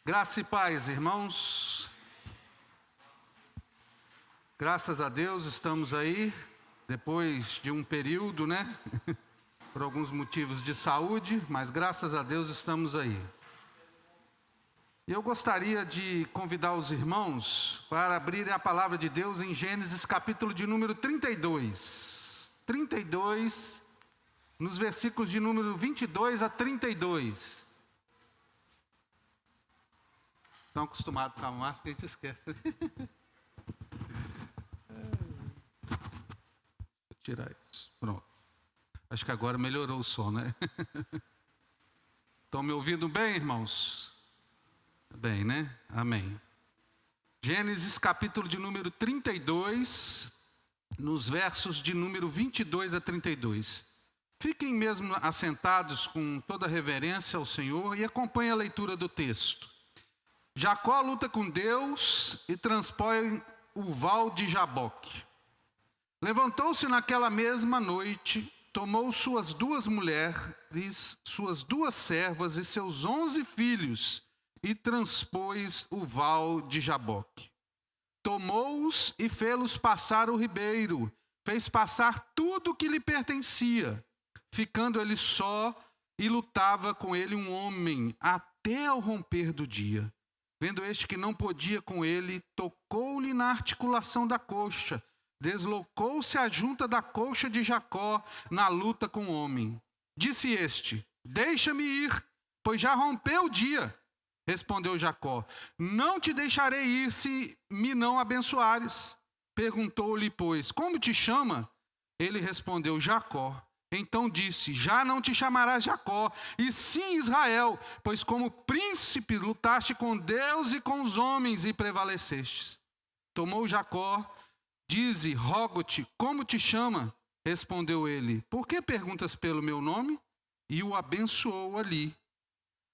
Graça e paz, irmãos. Graças a Deus estamos aí, depois de um período, por alguns motivos de saúde, mas graças a Deus estamos aí. E eu gostaria de convidar os irmãos para abrirem a palavra de Deus em Gênesis capítulo de número 32. 32, nos versículos de número 22 a 32. Estão acostumados com a máscara, a gente esquece. Vou tirar isso. Pronto. Acho que agora melhorou o som, né? Estão me ouvindo bem, irmãos? Bem, né? Amém. Gênesis capítulo de número 32, nos versos de número 22 a 32. Fiquem mesmo assentados com toda reverência ao Senhor e acompanhem a leitura do texto. Jacó luta com Deus e transpõe o val de Jaboque. Levantou-se naquela mesma noite, tomou suas 2 mulheres, suas 2 servas e seus 11 filhos e transpôs o val de Jaboque. Tomou-os e fê-los passar o ribeiro, fez passar tudo o que lhe pertencia, ficando ele só, e lutava com ele um homem até ao romper do dia. Vendo este que não podia com ele, tocou-lhe na articulação da coxa, deslocou-se a junta da coxa de Jacó na luta com o homem. Disse este: deixa-me ir, pois já rompeu o dia. Respondeu Jacó: não te deixarei ir se me não abençoares. Perguntou-lhe, pois, como te chama? Ele respondeu: Jacó. Então disse: já não te chamarás Jacó, e sim Israel, pois como príncipe lutaste com Deus e com os homens e prevalecestes. Tomou Jacó, dize: rogo-te, como te chama? Respondeu ele: por que perguntas pelo meu nome? E o abençoou ali.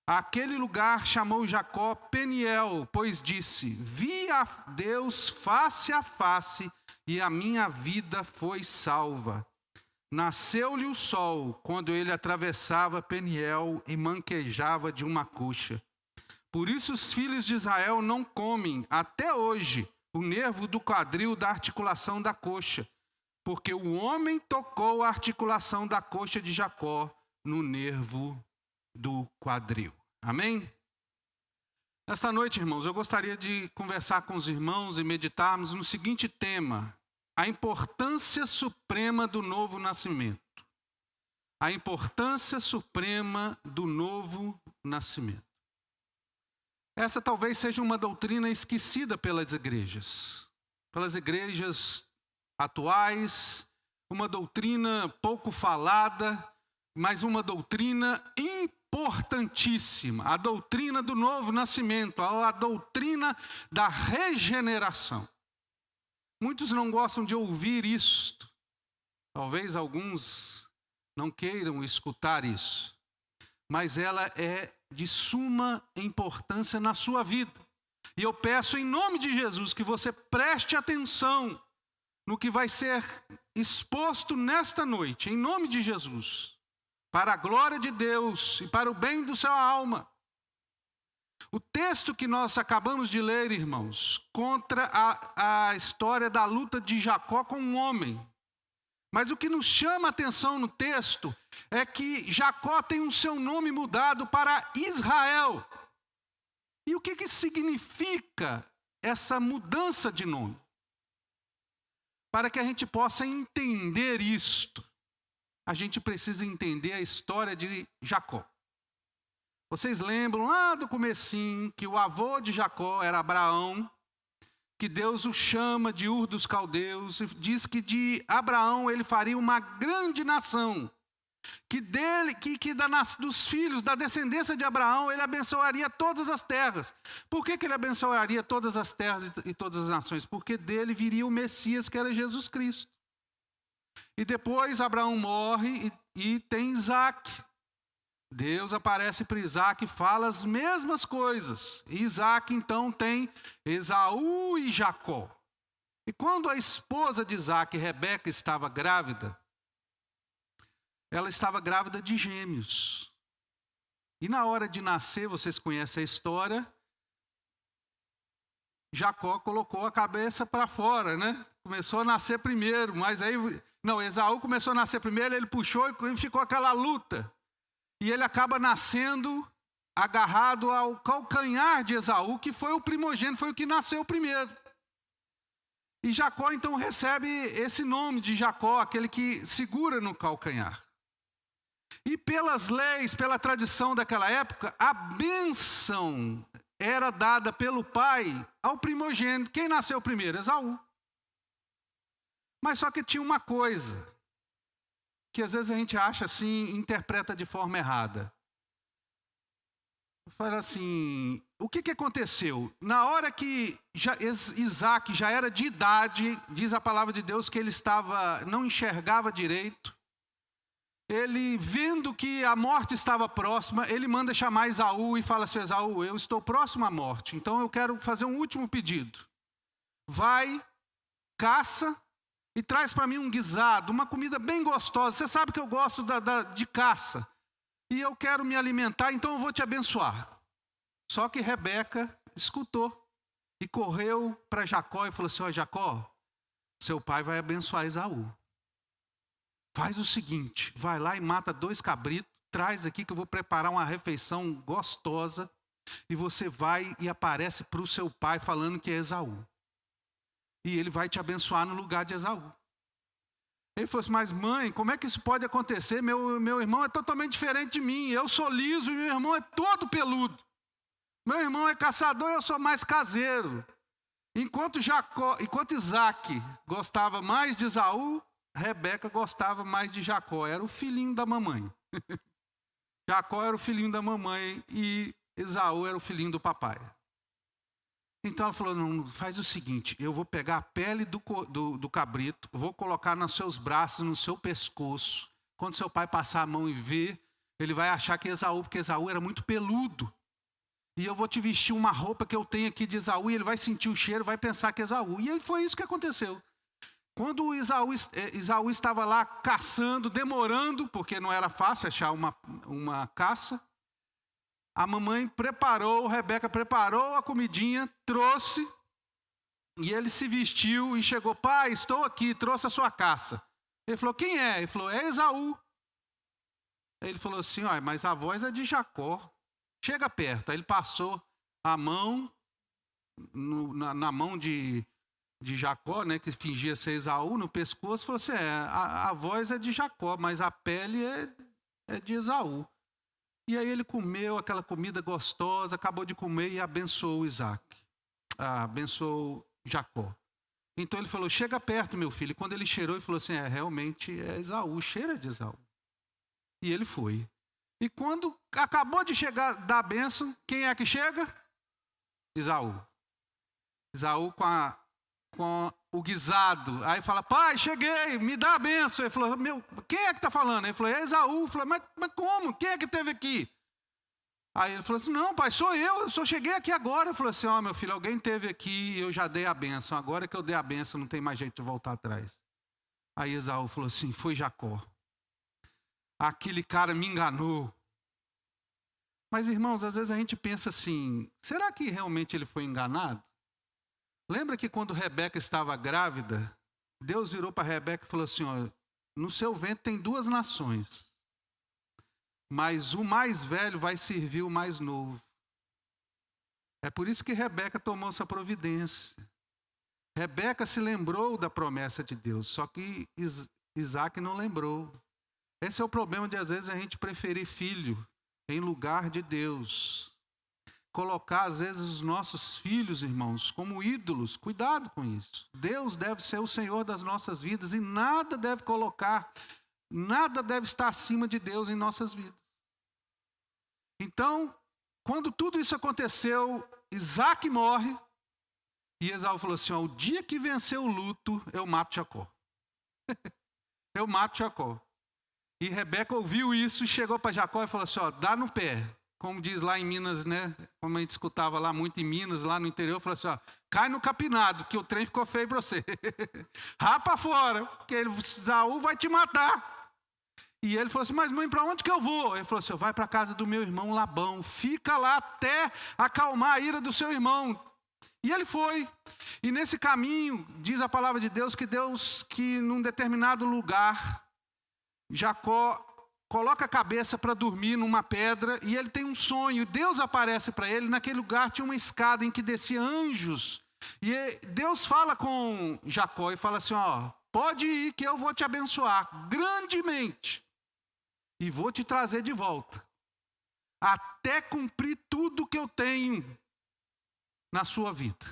Aquele lugar chamou Jacó Peniel, pois disse: vi a Deus face a face, e a minha vida foi salva. Nasceu-lhe o sol, quando ele atravessava Peniel e manquejava de uma coxa. Por isso os filhos de Israel não comem, até hoje, o nervo do quadril da articulação da coxa, porque o homem tocou a articulação da coxa de Jacó no nervo do quadril. Amém? Nesta noite, irmãos, eu gostaria de conversar com os irmãos e meditarmos no seguinte tema: a importância suprema do novo nascimento. A importância suprema do novo nascimento. Essa talvez seja uma doutrina esquecida pelas igrejas atuais, uma doutrina pouco falada, mas uma doutrina importantíssima, a doutrina do novo nascimento, a doutrina da regeneração. Muitos não gostam de ouvir isto. Talvez alguns não queiram escutar isso. Mas ela é de suma importância na sua vida. E eu peço em nome de Jesus que você preste atenção no que vai ser exposto nesta noite, em nome de Jesus, para a glória de Deus e para o bem da sua alma. O texto que nós acabamos de ler, irmãos, conta a história da luta de Jacó com um homem. Mas o que nos chama a atenção no texto é que Jacó tem o seu nome mudado para Israel. E o que significa essa mudança de nome? Para que a gente possa entender isto, a gente precisa entender a história de Jacó. Vocês lembram lá do comecinho que o avô de Jacó era Abraão, que Deus o chama de Ur dos Caldeus, e diz que de Abraão ele faria uma grande nação, dos filhos, da descendência de Abraão, ele abençoaria todas as terras. Por que ele abençoaria todas as terras e todas as nações? Porque dele viria o Messias, que era Jesus Cristo. E depois Abraão morre e tem Isaac. Deus aparece para Isaac e fala as mesmas coisas. E Isaac então tem Esaú e Jacó. E quando a esposa de Isaac, Rebeca, estava grávida, ela estava grávida de gêmeos. E na hora de nascer, vocês conhecem a história, Jacó colocou a cabeça para fora, né? Começou a nascer primeiro, mas aí... Não, Esaú começou a nascer primeiro, ele puxou e ficou aquela luta. E ele acaba nascendo agarrado ao calcanhar de Esaú, que foi o primogênito, foi o que nasceu primeiro. E Jacó então recebe esse nome de Jacó, aquele que segura no calcanhar. E pelas leis, pela tradição daquela época, a bênção era dada pelo pai ao primogênito. Quem nasceu primeiro? Esaú. Mas só que tinha uma coisa, que às vezes a gente acha assim, interpreta de forma errada. Fala assim, o que aconteceu? Na hora que Isaac já era de idade, diz a palavra de Deus que ele não enxergava direito. Ele, vendo que a morte estava próxima, ele manda chamar Esaú e fala assim: Esaú, eu estou próximo à morte, então eu quero fazer um último pedido. Vai, caça e traz para mim um guisado, uma comida bem gostosa. Você sabe que eu gosto de caça. E eu quero me alimentar, então eu vou te abençoar. Só que Rebeca escutou e correu para Jacó e falou assim: ó, Jacó, seu pai vai abençoar Esaú. Faz o seguinte, vai lá e mata 2 cabritos, traz aqui que eu vou preparar uma refeição gostosa, e você vai e aparece para o seu pai falando que é Esaú. E ele vai te abençoar no lugar de Esaú. Ele falou assim: mas mãe, como é que isso pode acontecer? Meu irmão é totalmente diferente de mim, eu sou liso e meu irmão é todo peludo. Meu irmão é caçador e eu sou mais caseiro. Enquanto Isaac gostava mais de Esaú, Rebeca gostava mais de Jacó, era o filhinho da mamãe. Jacó era o filhinho da mamãe e Esaú era o filhinho do papai. Então ela falou: não, faz o seguinte, eu vou pegar a pele do cabrito, vou colocar nos seus braços, no seu pescoço. Quando seu pai passar a mão e ver, ele vai achar que é Esaú, porque Esaú era muito peludo. E eu vou te vestir uma roupa que eu tenho aqui de Esaú, e ele vai sentir o cheiro, vai pensar que é Esaú. E foi isso que aconteceu. Quando Esaú estava lá caçando, demorando, porque não era fácil achar uma caça, a mamãe Rebeca preparou a comidinha, trouxe, e ele se vestiu e chegou: pai, estou aqui, trouxe a sua caça. Ele falou: quem é? Ele falou: é Esaú. Ele falou assim: ó, mas a voz é de Jacó, chega perto. Aí ele passou a mão na mão de Jacó, né, que fingia ser Esaú, no pescoço, falou assim: a voz é de Jacó, mas a pele é de Esaú. E aí ele comeu aquela comida gostosa, acabou de comer e abençoou abençoou Jacó. Então ele falou: chega perto, meu filho. E quando ele cheirou, ele falou assim: realmente é Esaú, cheira de Esaú. E ele foi. E quando acabou de chegar da bênção, quem é que chega? Esaú. Esaú com o guisado. Aí fala: pai, cheguei, me dá a bênção. Ele falou: quem é que está falando? Ele falou: é Esaú. Ele falou: mas como? Quem é que esteve aqui? Aí ele falou assim: não, pai, sou eu só cheguei aqui agora. Ele falou assim: ó, meu filho, alguém esteve aqui e eu já dei a bênção. Agora que eu dei a bênção, não tem mais jeito de voltar atrás. Aí Esaú falou assim: foi Jacó. Aquele cara me enganou. Mas, irmãos, às vezes a gente pensa assim: será que realmente ele foi enganado? Lembra que quando Rebeca estava grávida, Deus virou para Rebeca e falou assim: ó, no seu ventre tem 2 nações, mas o mais velho vai servir o mais novo. É por isso que Rebeca tomou essa providência. Rebeca se lembrou da promessa de Deus, só que Isaac não lembrou. Esse é o problema de às vezes a gente preferir filho em lugar de Deus. Colocar às vezes os nossos filhos, irmãos, como ídolos. Cuidado com isso. Deus deve ser o Senhor das nossas vidas e nada deve estar acima de Deus em nossas vidas. Então, quando tudo isso aconteceu, Isaac morre e Esaú falou assim: ó, o dia que vencer o luto, eu mato Jacó. Eu mato Jacó. E Rebeca ouviu isso e chegou para Jacó e falou assim: ó, dá no pé. Como diz lá em Minas, né? Como a gente escutava lá muito em Minas, lá no interior, falou assim: ó, cai no capinado, que o trem ficou feio para você. Rapa fora, porque Esaú vai te matar. E ele falou assim: mas mãe, para onde que eu vou? Ele falou assim: vai para a casa do meu irmão Labão, fica lá até acalmar a ira do seu irmão. E ele foi. E nesse caminho, diz a palavra de Deus, que num determinado lugar, Jacó coloca a cabeça para dormir numa pedra e ele tem um sonho. Deus aparece para ele, naquele lugar tinha uma escada em que descia anjos. E Deus fala com Jacó e fala assim, ó, pode ir que eu vou te abençoar grandemente. E vou te trazer de volta. Até cumprir tudo que eu tenho na sua vida.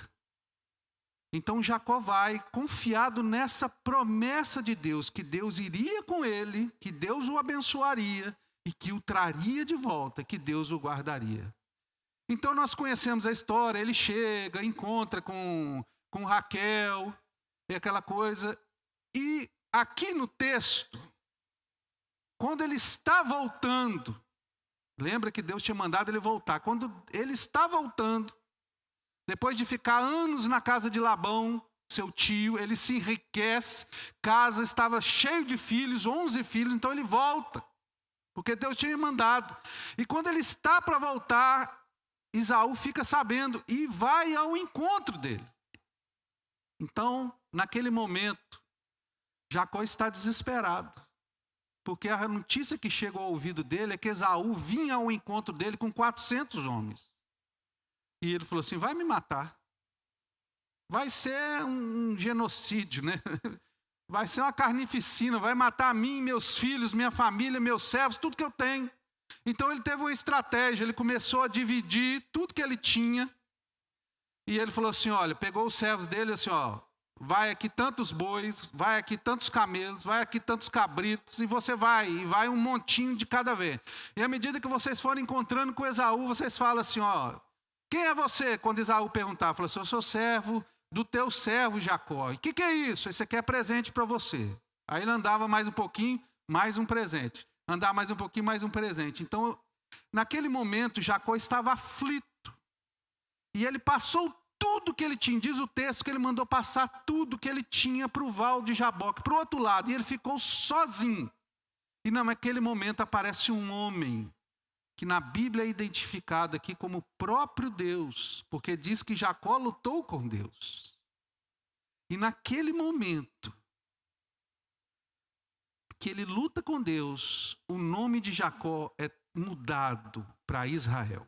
Então Jacó vai confiado nessa promessa de Deus, que Deus iria com ele, que Deus o abençoaria e que o traria de volta, que Deus o guardaria. Então nós conhecemos a história, ele chega, encontra com Raquel, e aquela coisa. E aqui no texto, quando ele está voltando, lembra que Deus tinha mandado ele voltar. Quando ele está voltando, depois de ficar anos na casa de Labão, seu tio, ele se enriquece, casa estava cheio de filhos, 11 filhos, então ele volta, porque Deus tinha mandado. E quando ele está para voltar, Esaú fica sabendo e vai ao encontro dele. Então, naquele momento, Jacó está desesperado, porque a notícia que chega ao ouvido dele é que Esaú vinha ao encontro dele com 400 homens. E ele falou assim, vai me matar. Vai ser um genocídio, né? Vai ser uma carnificina, vai matar a mim, meus filhos, minha família, meus servos, tudo que eu tenho. Então ele teve uma estratégia, ele começou a dividir tudo que ele tinha. E ele falou assim, olha, pegou os servos dele assim, ó, vai aqui tantos bois, vai aqui tantos camelos, vai aqui tantos cabritos, e você vai, e vai um montinho de cada vez. E à medida que vocês forem encontrando com Esaú, vocês falam assim, ó, quem é você? Quando Esaú perguntar, falou assim, eu sou servo do teu servo Jacó. E o que é isso? Esse aqui é presente para você. Aí ele andava mais um pouquinho, mais um presente. Andar mais um pouquinho, mais um presente. Então, naquele momento, Jacó estava aflito. E ele passou tudo que ele tinha. Diz o texto que ele mandou passar tudo que ele tinha para o val de Jaboque, para o outro lado. E ele ficou sozinho. E naquele momento aparece um homem, que na Bíblia é identificado aqui como o próprio Deus. Porque diz que Jacó lutou com Deus. E naquele momento que ele luta com Deus, o nome de Jacó é mudado para Israel.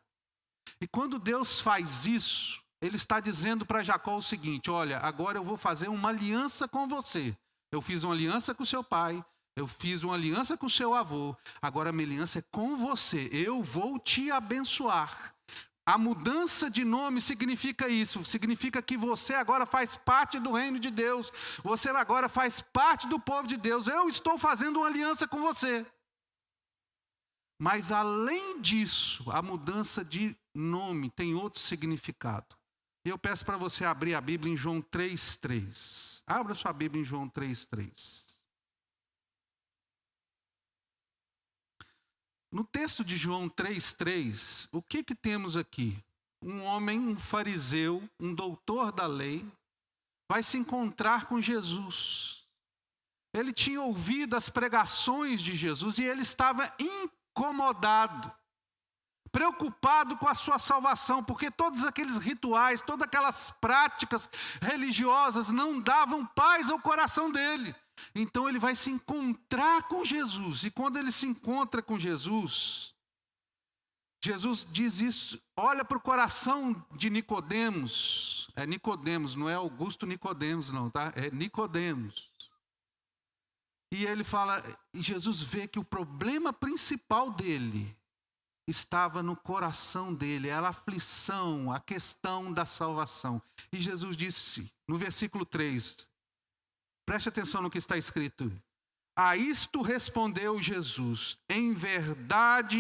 E quando Deus faz isso, ele está dizendo para Jacó o seguinte, olha, agora eu vou fazer uma aliança com você. Eu fiz uma aliança com seu pai, eu fiz uma aliança com seu avô, agora a minha aliança é com você. Eu vou te abençoar. A mudança de nome significa isso, significa que você agora faz parte do reino de Deus, você agora faz parte do povo de Deus, eu estou fazendo uma aliança com você. Mas além disso, a mudança de nome tem outro significado. E eu peço para você abrir a Bíblia em João 3,3. Abra sua Bíblia em João 3,3. No texto de João 3,3, o que temos aqui? Um homem, um fariseu, um doutor da lei, vai se encontrar com Jesus. Ele tinha ouvido as pregações de Jesus e ele estava incomodado, preocupado com a sua salvação, porque todos aqueles rituais, todas aquelas práticas religiosas não davam paz ao coração dele. Então ele vai se encontrar com Jesus. E quando ele se encontra com Jesus, Jesus diz isso, olha para o coração de Nicodemos. É Nicodemos, não é Augusto Nicodemos não, tá? É Nicodemos. E ele fala, e Jesus vê que o problema principal dele estava no coração dele, era a aflição, a questão da salvação. E Jesus disse, no versículo 3, preste atenção no que está escrito. A isto respondeu Jesus, em verdade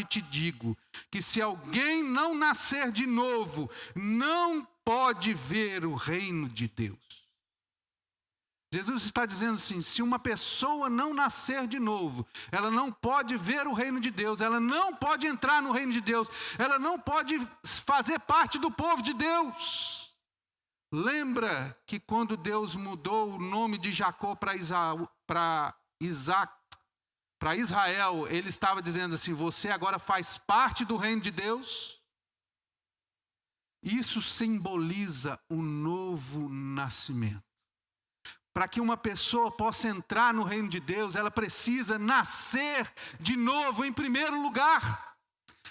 te digo, que se alguém não nascer de novo, não pode ver o reino de Deus. Jesus está dizendo assim, se uma pessoa não nascer de novo, ela não pode ver o reino de Deus, ela não pode entrar no reino de Deus, ela não pode fazer parte do povo de Deus. Lembra que quando Deus mudou o nome de Jacó para Israel, ele estava dizendo assim, você agora faz parte do reino de Deus? Isso simboliza o novo nascimento. Para que uma pessoa possa entrar no reino de Deus, ela precisa nascer de novo em primeiro lugar.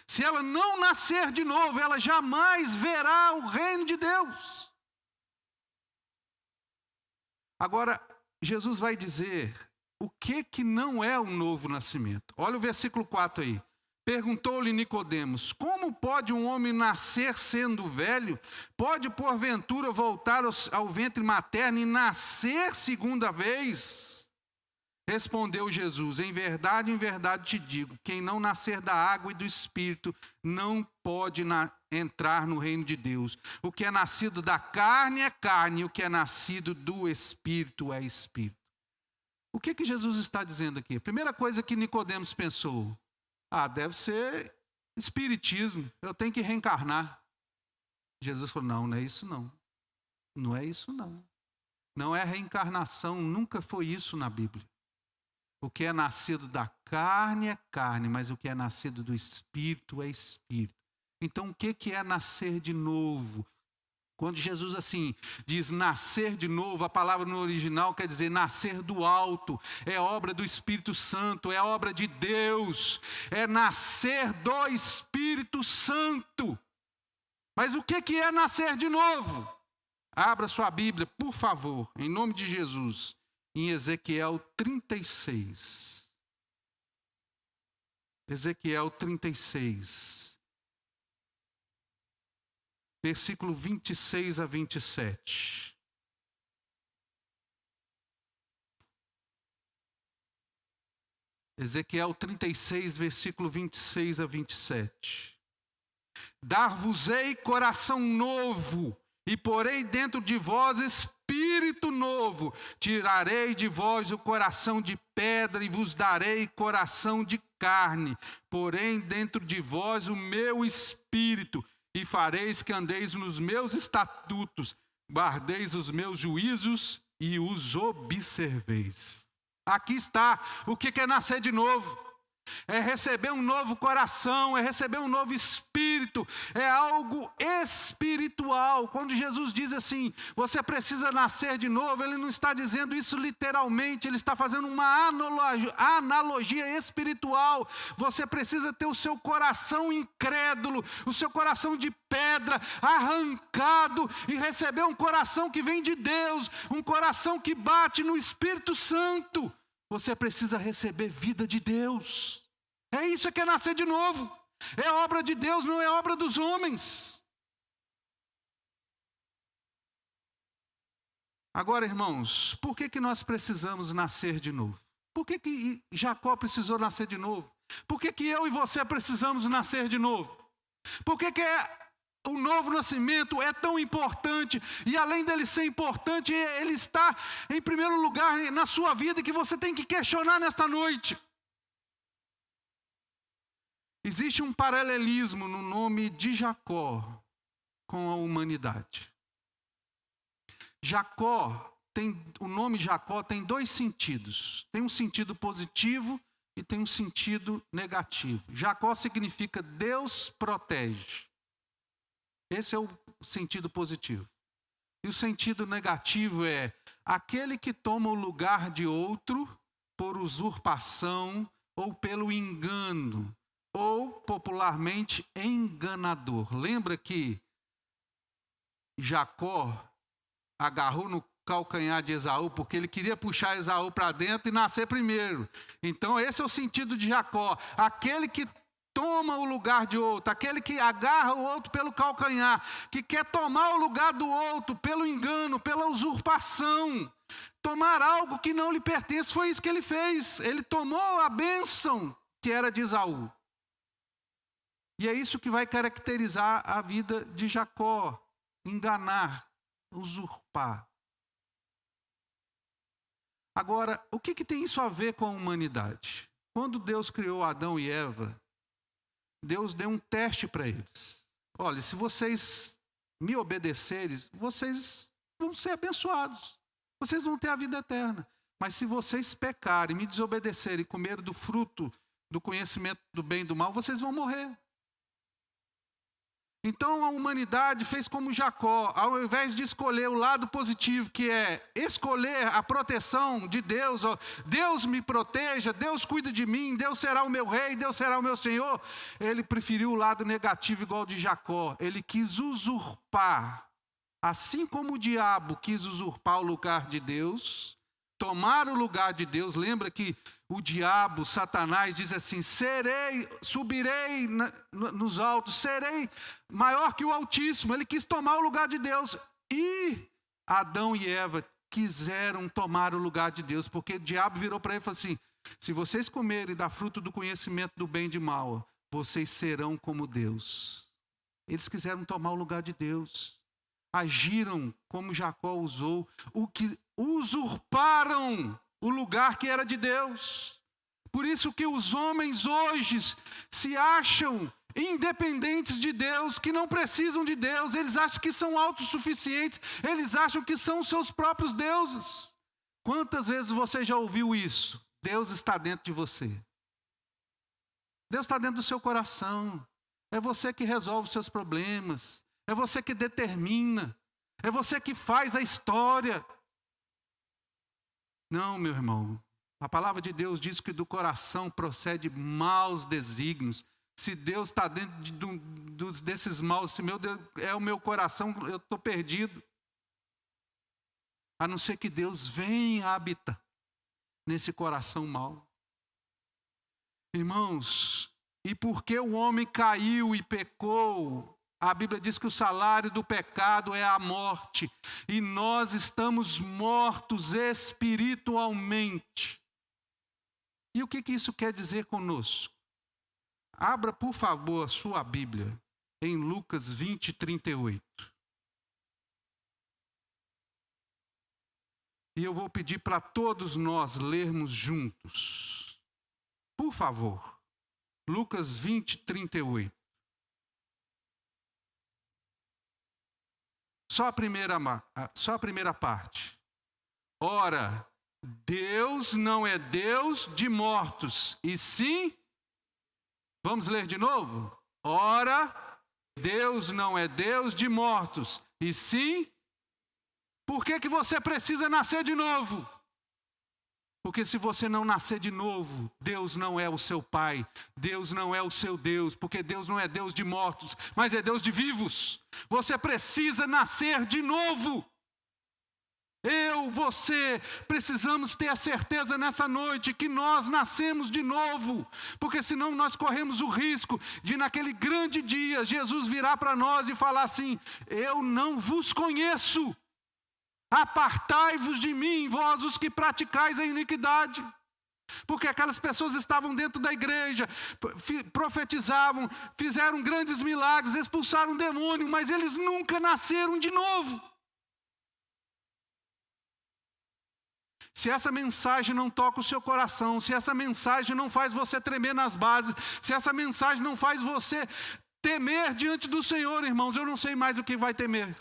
Se ela não nascer de novo, ela jamais verá o reino de Deus. Agora, Jesus vai dizer o que não é o novo nascimento. Olha o versículo 4 aí. Perguntou-lhe Nicodemos: como pode um homem nascer sendo velho? Pode porventura voltar ao ventre materno e nascer segunda vez? Respondeu Jesus: em verdade te digo, quem não nascer da água e do Espírito não pode entrar no reino de Deus. O que é nascido da carne é carne, e o que é nascido do Espírito é Espírito. O que Jesus está dizendo aqui? A primeira coisa que Nicodemos pensou: deve ser espiritismo, eu tenho que reencarnar. Jesus falou: não é isso não. Não é isso não. Não é reencarnação, nunca foi isso na Bíblia. O que é nascido da carne é carne, mas o que é nascido do Espírito é Espírito. Então o que é nascer de novo? Quando Jesus assim diz nascer de novo, a palavra no original quer dizer nascer do alto. É obra do Espírito Santo, é obra de Deus. É nascer do Espírito Santo. Mas o que é nascer de novo? Abra sua Bíblia, por favor, em nome de Jesus, em Ezequiel 36. Ezequiel 36. Versículo 26 a 27. Ezequiel 36, versículo 26 a 27. Dar-vos-ei coração novo, e porei dentro de vós espírito novo. Tirarei de vós o coração de pedra, e vos darei coração de carne. Porém dentro de vós o meu espírito, e fareis que andeis nos meus estatutos, guardeis os meus juízos e os observeis. Aqui está o que é nascer de novo. É receber um novo coração, é receber um novo espírito, é algo espiritual. Quando Jesus diz assim, você precisa nascer de novo, ele não está dizendo isso literalmente, ele está fazendo uma analogia espiritual. Você precisa ter o seu coração incrédulo, o seu coração de pedra arrancado e receber um coração que vem de Deus, um coração que bate no Espírito Santo. Você precisa receber vida de Deus. É isso que é nascer de novo. É obra de Deus, não é obra dos homens. Agora, irmãos, por que nós precisamos nascer de novo? Por que Jacó precisou nascer de novo? Por que eu e você precisamos nascer de novo? Por que o novo nascimento é tão importante, e além dele ser importante, ele está em primeiro lugar na sua vida, que você tem que questionar nesta noite. Existe um paralelismo no nome de Jacó com a humanidade. O nome Jacó tem dois sentidos. Tem um sentido positivo e tem um sentido negativo. Jacó significa Deus protege. Esse é o sentido positivo. E o sentido negativo é aquele que toma o lugar de outro por usurpação ou pelo engano, ou popularmente enganador. Lembra que Jacó agarrou no calcanhar de Esaú porque ele queria puxar Esaú para dentro e nascer primeiro. Então esse é o sentido de Jacó, aquele que toma o lugar de outro, aquele que agarra o outro pelo calcanhar, que quer tomar o lugar do outro pelo engano, pela usurpação, tomar algo que não lhe pertence. Foi isso que ele fez. Ele tomou a bênção que era de Esaú. E é isso que vai caracterizar a vida de Jacó: enganar, usurpar. Agora, o que tem isso a ver com a humanidade? Quando Deus criou Adão e Eva, Deus deu um teste para eles. Olha, se vocês me obedecerem, vocês vão ser abençoados. Vocês vão ter a vida eterna. Mas se vocês pecarem, me desobedecerem e comerem do fruto do conhecimento do bem e do mal, vocês vão morrer. Então a humanidade fez como Jacó, ao invés de escolher o lado positivo, que é escolher a proteção de Deus, ó, Deus me proteja, Deus cuida de mim, Deus será o meu rei, Deus será o meu Senhor, ele preferiu o lado negativo igual de Jacó, ele quis usurpar, assim como o diabo quis usurpar o lugar de Deus, tomar o lugar de Deus. Lembra que o diabo, Satanás, diz assim: subirei nos altos, serei maior que o Altíssimo. Ele quis tomar o lugar de Deus. E Adão e Eva quiseram tomar o lugar de Deus, porque o diabo virou para ele e falou assim: se vocês comerem da fruta do conhecimento do bem e de mal, vocês serão como Deus. Eles quiseram tomar o lugar de Deus. Agiram como Jacó usou, o que usurparam o lugar que era de Deus. Por isso que os homens hoje se acham independentes de Deus, que não precisam de Deus, eles acham que são autossuficientes, eles acham que são os seus próprios deuses. Quantas vezes você já ouviu isso? Deus está dentro de você. Deus está dentro do seu coração. É você que resolve os seus problemas. É você que determina. É você que faz a história. Não, meu irmão. A palavra de Deus diz que do coração procede maus desígnios. Se Deus está dentro desses maus, se meu Deus é o meu coração, eu estou perdido. A não ser que Deus venha habitar nesse coração mau. Irmãos, e porque o homem caiu e pecou, a Bíblia diz que o salário do pecado é a morte. E nós estamos mortos espiritualmente. E o que isso quer dizer conosco? Abra, por favor, a sua Bíblia em Lucas 20, 38. E eu vou pedir para todos nós lermos juntos. Por favor. Lucas 20, 38. Só a primeira parte. Ora, Deus não é Deus de mortos, e sim... Vamos ler de novo? Ora, Deus não é Deus de mortos, e sim... Por que você precisa nascer de novo? Porque se você não nascer de novo, Deus não é o seu Pai, Deus não é o seu Deus, porque Deus não é Deus de mortos, mas é Deus de vivos. Você precisa nascer de novo. Você, precisamos ter a certeza nessa noite que nós nascemos de novo, porque senão nós corremos o risco de naquele grande dia Jesus virar para nós e falar assim: eu não vos conheço. Apartai-vos de mim, vós os que praticais a iniquidade. Porque aquelas pessoas estavam dentro da igreja, profetizavam, fizeram grandes milagres, expulsaram demônio, mas eles nunca nasceram de novo. Se essa mensagem não toca o seu coração, se essa mensagem não faz você tremer nas bases, se essa mensagem não faz você temer diante do Senhor, irmãos, eu não sei mais o que vai temer.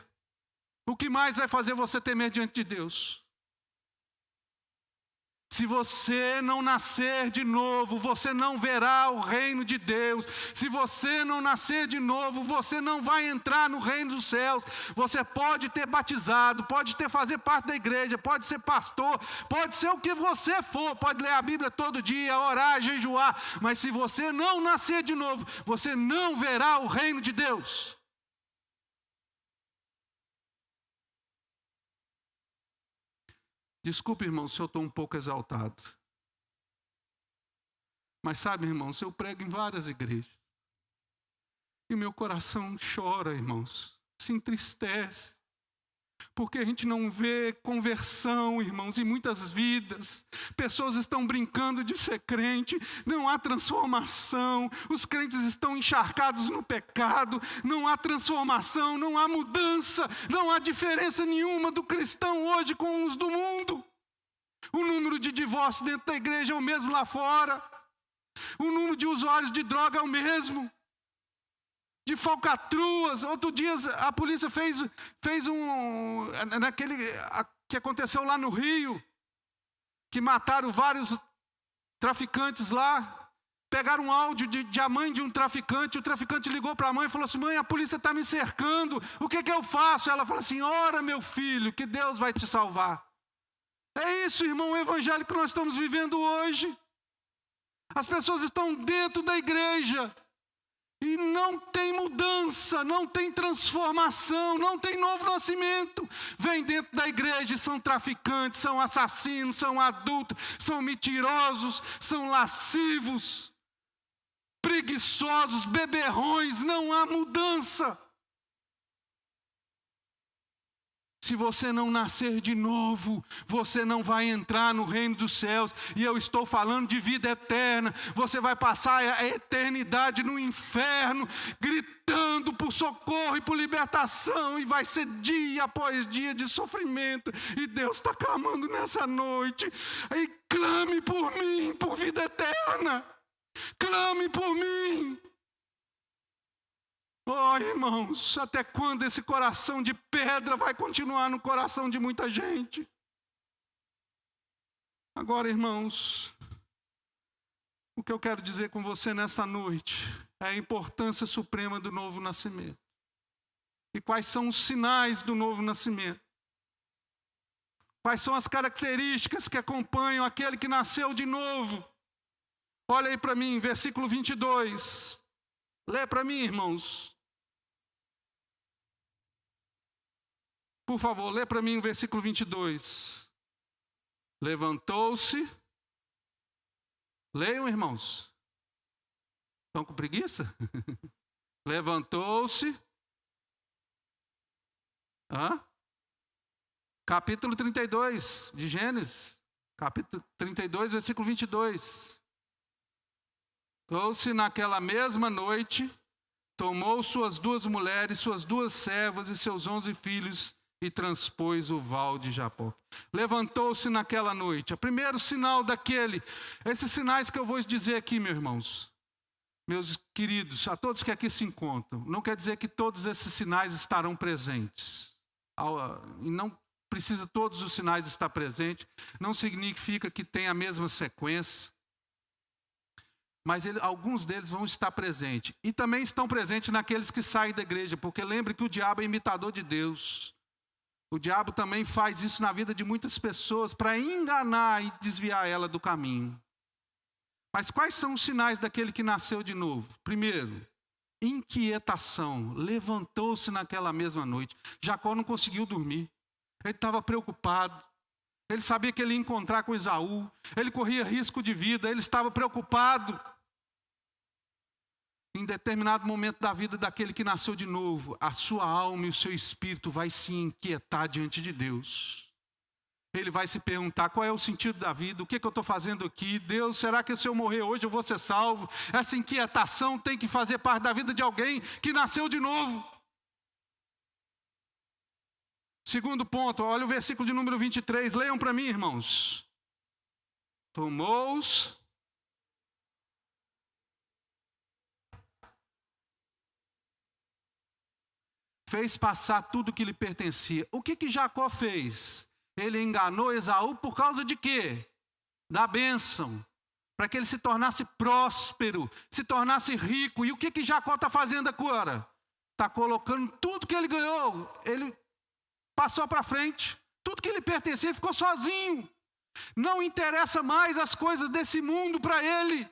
O que mais vai fazer você temer diante de Deus? Se você não nascer de novo, você não verá o reino de Deus. Se você não nascer de novo, você não vai entrar no reino dos céus. Você pode ter batizado, pode ter fazer parte da igreja, pode ser pastor, pode ser o que você for, pode ler a Bíblia todo dia, orar, jejuar, mas se você não nascer de novo, você não verá o reino de Deus. Desculpe, irmão, se eu estou um pouco exaltado. Mas sabe, irmãos, eu prego em várias igrejas. E meu coração chora, irmãos, se entristece. Porque a gente não vê conversão, irmãos, em muitas vidas. Pessoas estão brincando de ser crente, não há transformação. Os crentes estão encharcados no pecado, não há transformação, não há mudança, não há diferença nenhuma do cristão hoje com os do mundo. O número de divórcios dentro da igreja é o mesmo lá fora. O número de usuários de droga é o mesmo. De falcatruas. Outro dia a polícia fez naquele que aconteceu lá no Rio, que mataram vários traficantes lá, Pegaram um áudio de a mãe de um traficante, o traficante ligou para a mãe e falou assim: mãe, a polícia está me cercando, o que eu faço? Ela falou assim: ora, meu filho, que Deus vai te salvar. É isso, irmão, o evangelho que nós estamos vivendo hoje. As pessoas estão dentro da igreja e não tem mudança, não tem transformação, não tem novo nascimento. Vêm dentro da igreja e são traficantes, são assassinos, são adultos, são mentirosos, são lascivos, preguiçosos, beberrões, não há mudança. Se você não nascer de novo, você não vai entrar no reino dos céus. E eu estou falando de vida eterna. Você vai passar a eternidade no inferno, gritando por socorro e por libertação. E vai ser dia após dia de sofrimento. E Deus está clamando nessa noite: e clame por mim, por vida eterna. Clame por mim. Oh, irmãos, até quando esse coração de pedra vai continuar no coração de muita gente? Agora, irmãos, o que eu quero dizer com você nesta noite é a importância suprema do novo nascimento. E quais são os sinais do novo nascimento? Quais são as características que acompanham aquele que nasceu de novo? Olha aí para mim, versículo 22. Lê para mim, irmãos. Por favor, lê para mim o versículo 22. Levantou-se. Leiam, irmãos. Estão com preguiça? Levantou-se. Capítulo 32 de Gênesis. Capítulo 32, versículo 22. Levantou-se naquela mesma noite, tomou suas 2 mulheres, suas 2 servas e seus 11 filhos e transpôs o val de Jaboque. Levantou-se naquela noite. O primeiro sinal esses sinais que eu vou dizer aqui, meus irmãos, meus queridos, a todos que aqui se encontram, não quer dizer que todos esses sinais estarão presentes. E não precisa todos os sinais estar presentes, não significa que tem a mesma sequência. Mas alguns deles vão estar presentes. E também estão presentes naqueles que saem da igreja. Porque lembre que o diabo é imitador de Deus. O diabo também faz isso na vida de muitas pessoas para enganar e desviar ela do caminho. Mas quais são os sinais daquele que nasceu de novo? Primeiro, inquietação. Levantou-se naquela mesma noite. Jacó não conseguiu dormir. Ele estava preocupado. Ele sabia que ele ia encontrar com Esaú. Ele corria risco de vida. Ele estava preocupado. Em determinado momento da vida daquele que nasceu de novo, a sua alma e o seu espírito vai se inquietar diante de Deus. Ele vai se perguntar: qual é o sentido da vida? O que eu estou fazendo aqui? Deus, será que se eu morrer hoje eu vou ser salvo? Essa inquietação tem que fazer parte da vida de alguém que nasceu de novo. Segundo ponto, olha o versículo de número 23. Leiam para mim, irmãos. Tomou-os. Fez passar tudo que lhe pertencia. O que Jacó fez? Ele enganou Esaú por causa de quê? Da bênção. Para que ele se tornasse próspero, se tornasse rico. E o que Jacó está fazendo agora? Está colocando tudo que ele ganhou. Ele passou para frente. Tudo que lhe pertencia, ficou sozinho. Não interessa mais as coisas desse mundo para ele.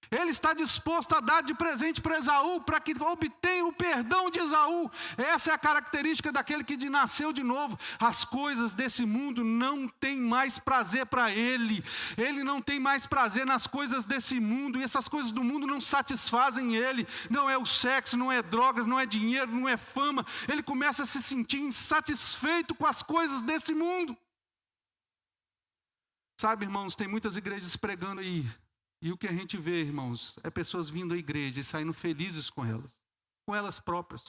Ele está disposto a dar de presente para Esaú, para que obtenha o perdão de Esaú. Essa é a característica daquele que nasceu de novo. As coisas desse mundo não têm mais prazer para ele. Ele não tem mais prazer nas coisas desse mundo. E essas coisas do mundo não satisfazem ele. Não é o sexo, não é drogas, não é dinheiro, não é fama. Ele começa a se sentir insatisfeito com as coisas desse mundo. Sabe, irmãos, tem muitas igrejas pregando aí. E o que a gente vê, irmãos, é pessoas vindo à igreja e saindo felizes com elas próprias.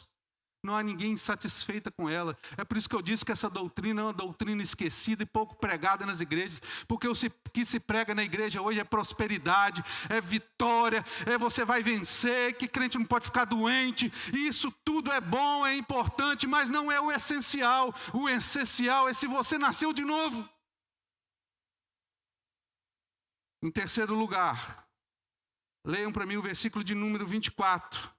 Não há ninguém insatisfeita com ela. É por isso que eu disse que essa doutrina é uma doutrina esquecida e pouco pregada nas igrejas. Porque o que se prega na igreja hoje é prosperidade, é vitória, é você vai vencer, que crente não pode ficar doente. Isso tudo é bom, é importante, mas não é o essencial. O essencial é se você nasceu de novo. Em terceiro lugar, Leiam para mim o versículo de número 24.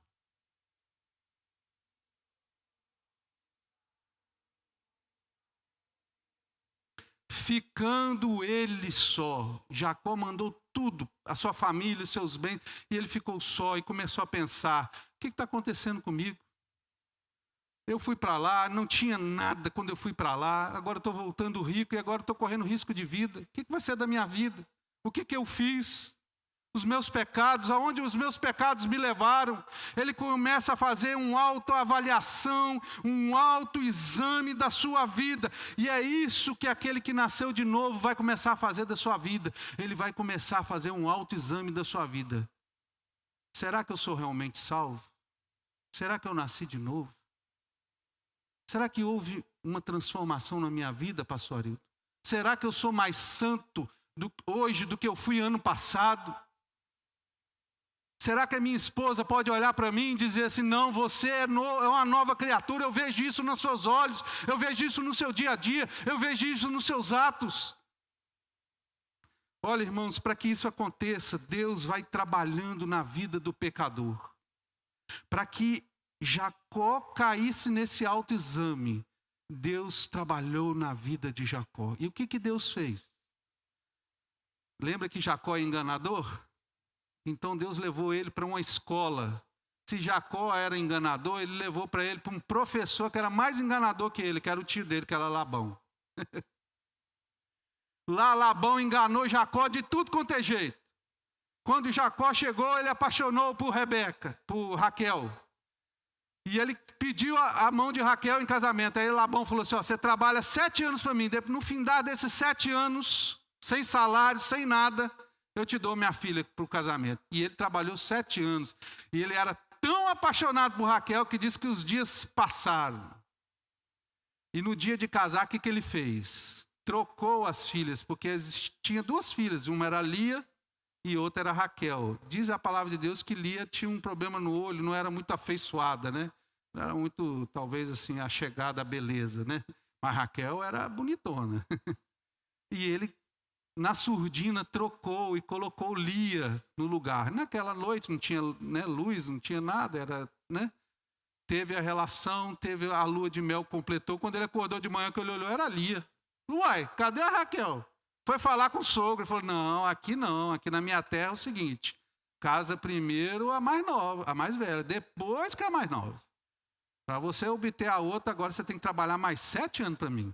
Ficando ele só, Jacó mandou tudo, a sua família, os seus bens, e ele ficou só e começou a pensar: o que está acontecendo comigo? Eu fui para lá, não tinha nada quando eu fui para lá, agora estou voltando rico e agora estou correndo risco de vida. O que vai ser da minha vida? O que eu fiz? Os meus pecados, aonde os meus pecados me levaram? Ele começa a fazer uma autoavaliação, um autoexame da sua vida. E é isso que aquele que nasceu de novo vai começar a fazer da sua vida. Ele vai começar a fazer um autoexame da sua vida. Será que eu sou realmente salvo? Será que eu nasci de novo? Será que houve uma transformação na minha vida, pastor Arilton? Será que eu sou mais santo hoje do que eu fui ano passado? Será que a minha esposa pode olhar para mim e dizer assim: não, você é uma nova criatura, eu vejo isso nos seus olhos, eu vejo isso no seu dia a dia, eu vejo isso nos seus atos. Olha, irmãos, para que isso aconteça, Deus vai trabalhando na vida do pecador. Para que Jacó caísse nesse autoexame, Deus trabalhou na vida de Jacó. E o que Deus fez? Lembra que Jacó é enganador? Então Deus levou ele para uma escola. Se Jacó era enganador, ele levou para ele para um professor que era mais enganador que ele, que era o tio dele, que era Labão. Lá Labão enganou Jacó de tudo quanto é jeito. Quando Jacó chegou, ele apaixonou por Raquel. E ele pediu a mão de Raquel em casamento. Aí Labão falou assim: você trabalha 7 anos para mim. No fim desses 7 anos, sem salário, sem nada, eu te dou minha filha para o casamento. E ele trabalhou 7 anos. E ele era tão apaixonado por Raquel que disse que os dias passaram. E no dia de casar, o que ele fez? Trocou as filhas, porque tinha 2 filhas. Uma era Lia e outra era Raquel. Diz a palavra de Deus que Lia tinha um problema no olho, não era muito afeiçoada, né? Não era muito, talvez assim, achegada à beleza, né? Mas Raquel era bonitona. E ele, na surdina, trocou e colocou Lia no lugar. Naquela noite não tinha, né, luz, não tinha nada, era, né? Teve a relação, teve a lua de mel, completou. Quando ele acordou de manhã, que ele olhou, era Lia. Uai, cadê a Raquel? Foi falar com o sogro, falou: não, aqui na minha terra é o seguinte: casa primeiro a mais nova, a mais velha, depois que a mais nova. Para você obter a outra, agora você tem que trabalhar mais 7 anos para mim.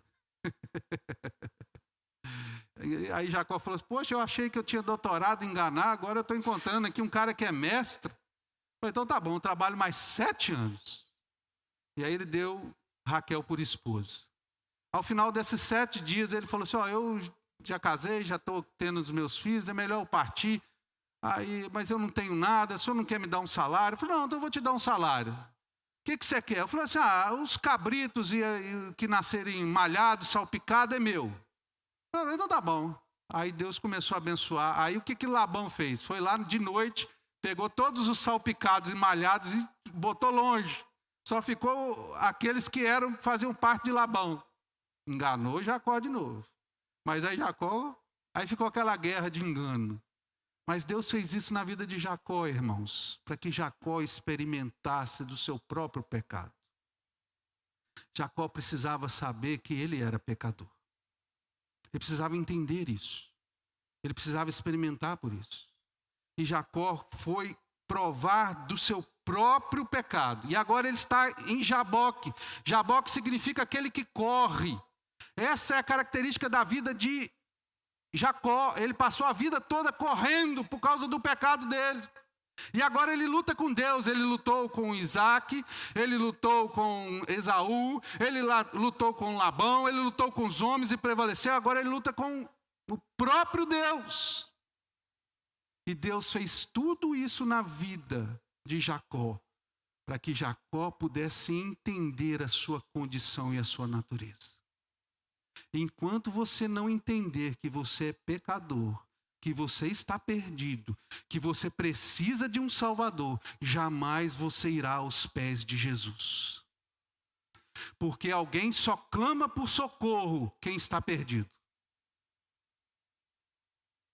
Aí Jacó falou assim: poxa, eu achei que eu tinha doutorado em enganar, agora eu estou encontrando aqui um cara que é mestre. Eu falei: então tá bom, eu trabalho mais 7 anos. E aí ele deu Raquel por esposa. Ao final desses 7 dias, ele falou assim: eu já casei, já estou tendo os meus filhos, é melhor eu partir. Mas eu não tenho nada, o senhor não quer me dar um salário? Eu falei: não, então eu vou te dar um salário. O que você quer? Eu falei assim: os cabritos que nascerem malhados, salpicados, é meu. Eu falei: então tá bom. Aí Deus começou a abençoar. Aí o que Labão fez? Foi lá de noite, pegou todos os salpicados e malhados e botou longe. Só ficou aqueles que faziam parte de Labão. Enganou Jacó de novo. Mas aí ficou aquela guerra de engano. Mas Deus fez isso na vida de Jacó, irmãos, para que Jacó experimentasse do seu próprio pecado. Jacó precisava saber que ele era pecador. Ele precisava entender isso. Ele precisava experimentar por isso. E Jacó foi provar do seu próprio pecado. E agora ele está em Jaboque. Jaboque significa aquele que corre. Essa é a característica da vida de Jacó. Ele passou a vida toda correndo por causa do pecado dele. E agora ele luta com Deus. Ele lutou com Isaac, ele lutou com Esaú, ele lutou com Labão, ele lutou com os homens e prevaleceu. Agora ele luta com o próprio Deus. E Deus fez tudo isso na vida de Jacó, para que Jacó pudesse entender a sua condição e a sua natureza. Enquanto você não entender que você é pecador, que você está perdido, que você precisa de um Salvador, jamais você irá aos pés de Jesus. Porque alguém só clama por socorro quem está perdido.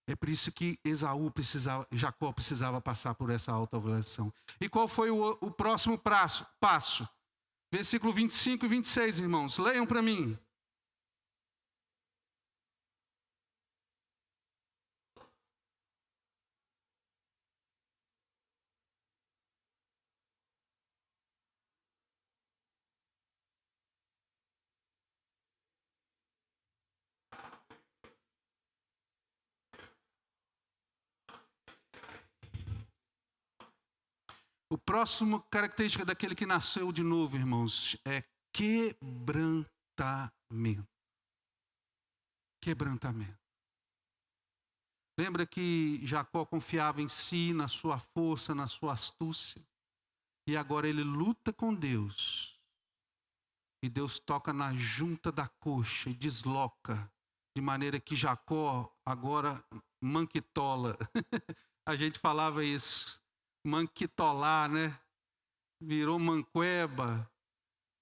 É por isso que Jacó precisava passar por essa autoavaliação. E qual foi o próximo passo? Versículo 25 e 26, irmãos. Leiam para mim. O próximo característica daquele que nasceu de novo, irmãos, é quebrantamento. Quebrantamento. Lembra que Jacó confiava em si, na sua força, na sua astúcia. E agora ele luta com Deus. E Deus toca na junta da coxa e desloca. De maneira que Jacó agora manquitola. A gente falava isso. Manquitolar, né? Virou manqueba.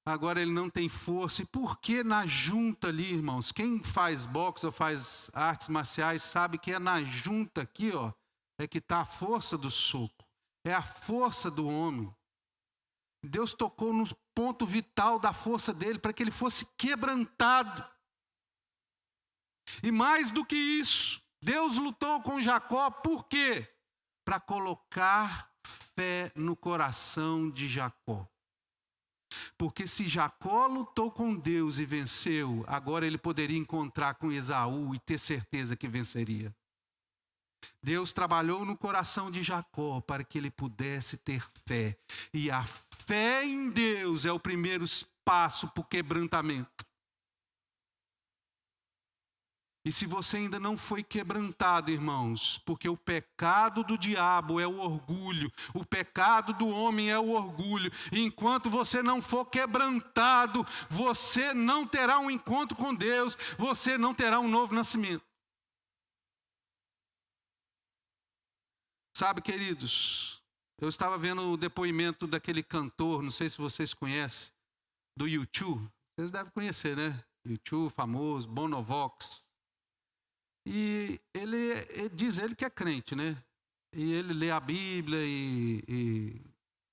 Agora ele não tem força. E por que na junta ali, irmãos? Quem faz boxe ou faz artes marciais sabe que é na junta aqui, ó, é que está a força do soco. É a força do homem. Deus tocou no ponto vital da força dele para que ele fosse quebrantado. E mais do que isso, Deus lutou com Jacó, por quê? Para colocar fé no coração de Jacó. Porque se Jacó lutou com Deus e venceu, agora ele poderia encontrar com Esaú e ter certeza que venceria. Deus trabalhou no coração de Jacó para que ele pudesse ter fé. E a fé em Deus é o primeiro passo para o quebrantamento. E se você ainda não foi quebrantado, irmãos, porque o pecado do diabo é o orgulho, o pecado do homem é o orgulho, e enquanto você não for quebrantado, você não terá um encontro com Deus, você não terá um novo nascimento. Sabe, queridos, eu estava vendo o depoimento daquele cantor, não sei se vocês conhecem, do U2, vocês devem conhecer, né? U2, famoso, Bonovox. E ele diz ele que é crente, né? E ele lê a Bíblia e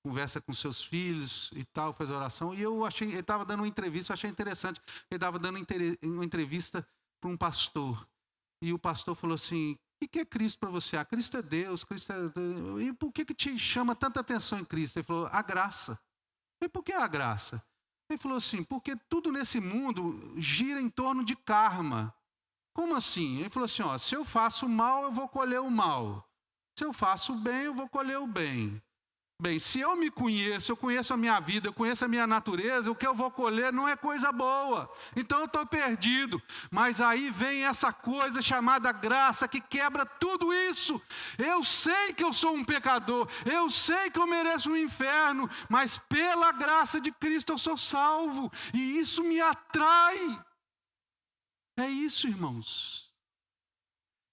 conversa com seus filhos e tal, faz oração. E eu achei, ele estava dando uma entrevista, eu achei interessante. Ele estava dando uma entrevista para um pastor. E o pastor falou assim: o que é Cristo para você? Ah, Cristo é Deus, Cristo é Deus. E por que te chama tanta atenção em Cristo? Ele falou: a graça. E por que a graça? Ele falou assim: porque tudo nesse mundo gira em torno de karma. Como assim? Ele falou assim, ó, se eu faço o mal, eu vou colher o mal. Se eu faço o bem, eu vou colher o bem. Bem, se eu me conheço, eu conheço a minha vida, eu conheço a minha natureza, o que eu vou colher não é coisa boa. Então eu estou perdido. Mas aí vem essa coisa chamada graça que quebra tudo isso. Eu sei que eu sou um pecador, eu sei que eu mereço um inferno, mas pela graça de Cristo eu sou salvo. E isso me atrai. É isso, irmãos.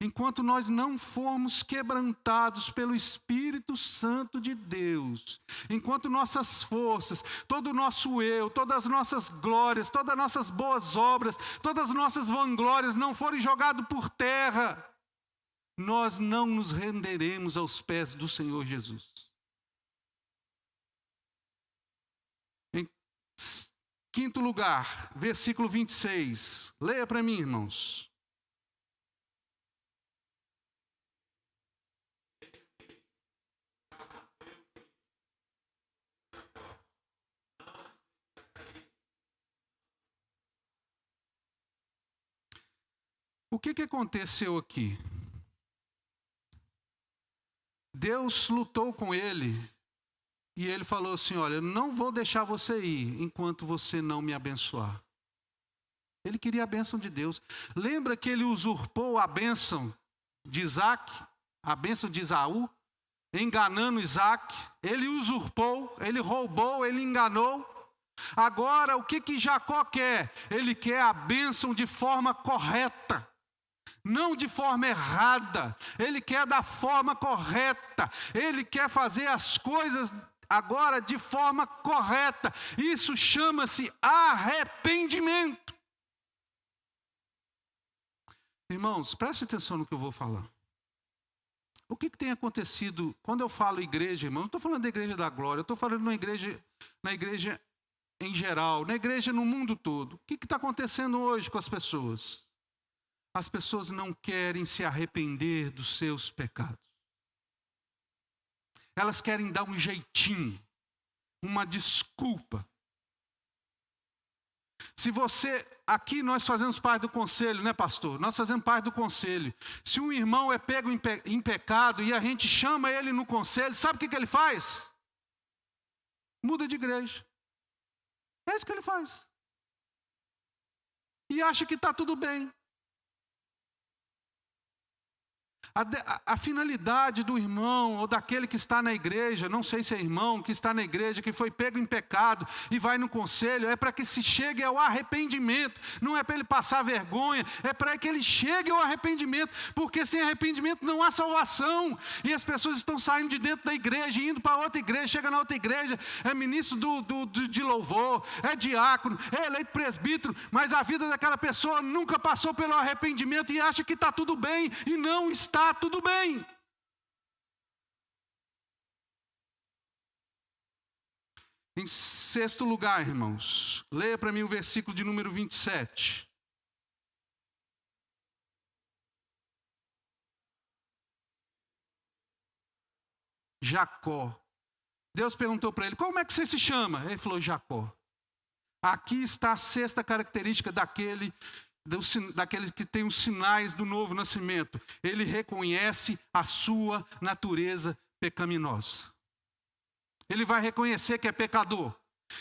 Enquanto nós não formos quebrantados pelo Espírito Santo de Deus, enquanto nossas forças, todo o nosso eu, todas as nossas glórias, todas as nossas boas obras, todas as nossas vanglórias não forem jogadas por terra, nós não nos renderemos aos pés do Senhor Jesus. Em quinto lugar, versículo 26. Leia para mim, irmãos. O que aconteceu aqui? Deus lutou com ele. E ele falou assim, olha, eu não vou deixar você ir enquanto você não me abençoar. Ele queria a bênção de Deus. Lembra que ele usurpou a bênção de Isaac, a bênção de Esaú, enganando Isaac? Ele usurpou, ele roubou, ele enganou. Agora, o que Jacó quer? Ele quer a bênção de forma correta. Não de forma errada. Ele quer da forma correta. Ele quer fazer as coisas agora de forma correta. Isso chama-se arrependimento. Irmãos, preste atenção no que eu vou falar. O que tem acontecido? Quando eu falo igreja, irmão, não estou falando da igreja da glória, eu estou falando na igreja em geral, na igreja no mundo todo. O que está acontecendo hoje com as pessoas? As pessoas não querem se arrepender dos seus pecados. Elas querem dar um jeitinho, uma desculpa. Se você, aqui nós fazemos parte do conselho, né, pastor? Nós fazemos parte do conselho. Se um irmão é pego em pecado e a gente chama ele no conselho, sabe o que ele faz? Muda de igreja. É isso que ele faz. E acha que está tudo bem. A finalidade do irmão ou daquele que está na igreja, não sei se é irmão que está na igreja, que foi pego em pecado e vai no conselho, é para que se chegue ao arrependimento, não é para ele passar vergonha, é para que ele chegue ao arrependimento, porque sem arrependimento não há salvação, e as pessoas estão saindo de dentro da igreja, indo para outra igreja, chega na outra igreja, é ministro de louvor, é diácono, é eleito presbítero, mas a vida daquela pessoa nunca passou pelo arrependimento e acha que está tudo bem, e não está tudo bem. Em sexto lugar, irmãos, leia para mim o versículo de número 27. Jacó. Deus perguntou para ele, como é que você se chama? Ele falou, Jacó. Aqui está a sexta característica daquele que tem os sinais do novo nascimento. Ele reconhece a sua natureza pecaminosa. Ele vai reconhecer que é pecador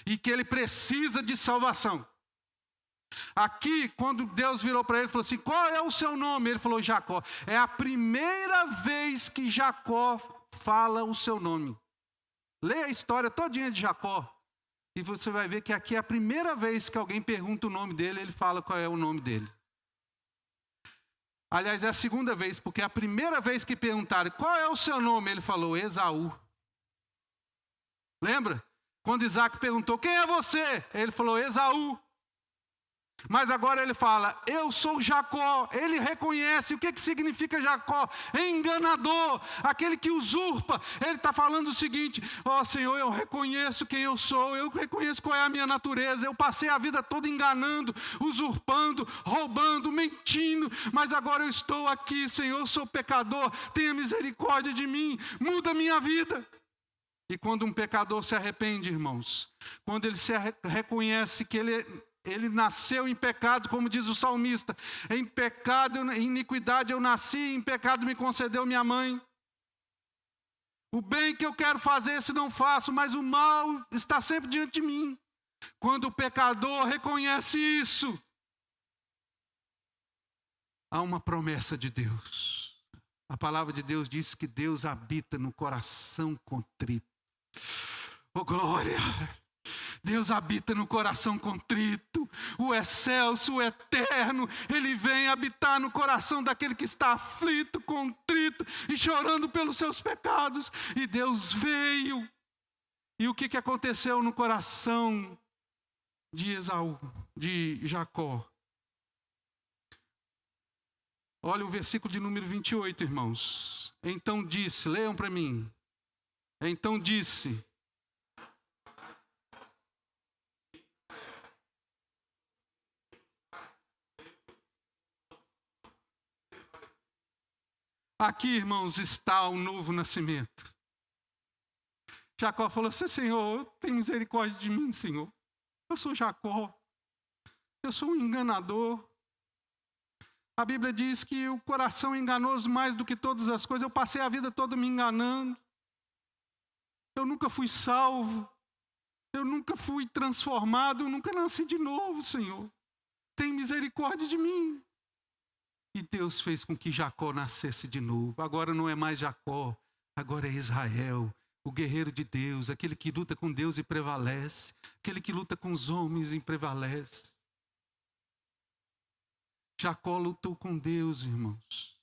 e que ele precisa de salvação. Aqui, quando Deus virou para ele e falou assim, qual é o seu nome? Ele falou, Jacó. É a primeira vez que Jacó fala o seu nome. Leia a história todinha de Jacó. E você vai ver que aqui é a primeira vez que alguém pergunta o nome dele, ele fala qual é o nome dele. Aliás, é a segunda vez, porque a primeira vez que perguntaram qual é o seu nome, ele falou Esaú. Lembra? Quando Isaac perguntou, quem é você? Ele falou Esaú. Mas agora ele fala, eu sou Jacó. Ele reconhece. O que significa Jacó? Enganador, aquele que usurpa. Ele está falando o seguinte, Senhor, eu reconheço quem eu sou, eu reconheço qual é a minha natureza. Eu passei a vida toda enganando, usurpando, roubando, mentindo, mas agora eu estou aqui, Senhor, eu sou pecador, tenha misericórdia de mim, muda a minha vida. E quando um pecador se arrepende, irmãos, quando ele se reconhece que ele nasceu em pecado, como diz o salmista, em pecado, em iniquidade eu nasci, em pecado me concedeu minha mãe. O bem que eu quero fazer, se não faço, mas o mal está sempre diante de mim. Quando o pecador reconhece isso, há uma promessa de Deus. A palavra de Deus diz que Deus habita no coração contrito. Oh, glória! Deus habita no coração contrito, o excelso, o eterno, Ele vem habitar no coração daquele que está aflito, contrito e chorando pelos seus pecados. E Deus veio. E o que aconteceu no coração de Esaú, de Jacó? Olha o versículo de número 28, irmãos. Então disse, leiam para mim. Então disse... Aqui, irmãos, está o novo nascimento. Jacó falou assim, Senhor, tem misericórdia de mim, Senhor. Eu sou Jacó. Eu sou um enganador. A Bíblia diz que o coração é enganoso mais do que todas as coisas. Eu passei a vida toda me enganando. Eu nunca fui salvo. Eu nunca fui transformado. Eu nunca nasci de novo, Senhor. Tem misericórdia de mim. E Deus fez com que Jacó nascesse de novo. Agora não é mais Jacó, agora é Israel, o guerreiro de Deus, aquele que luta com Deus e prevalece, aquele que luta com os homens e prevalece. Jacó lutou com Deus, irmãos.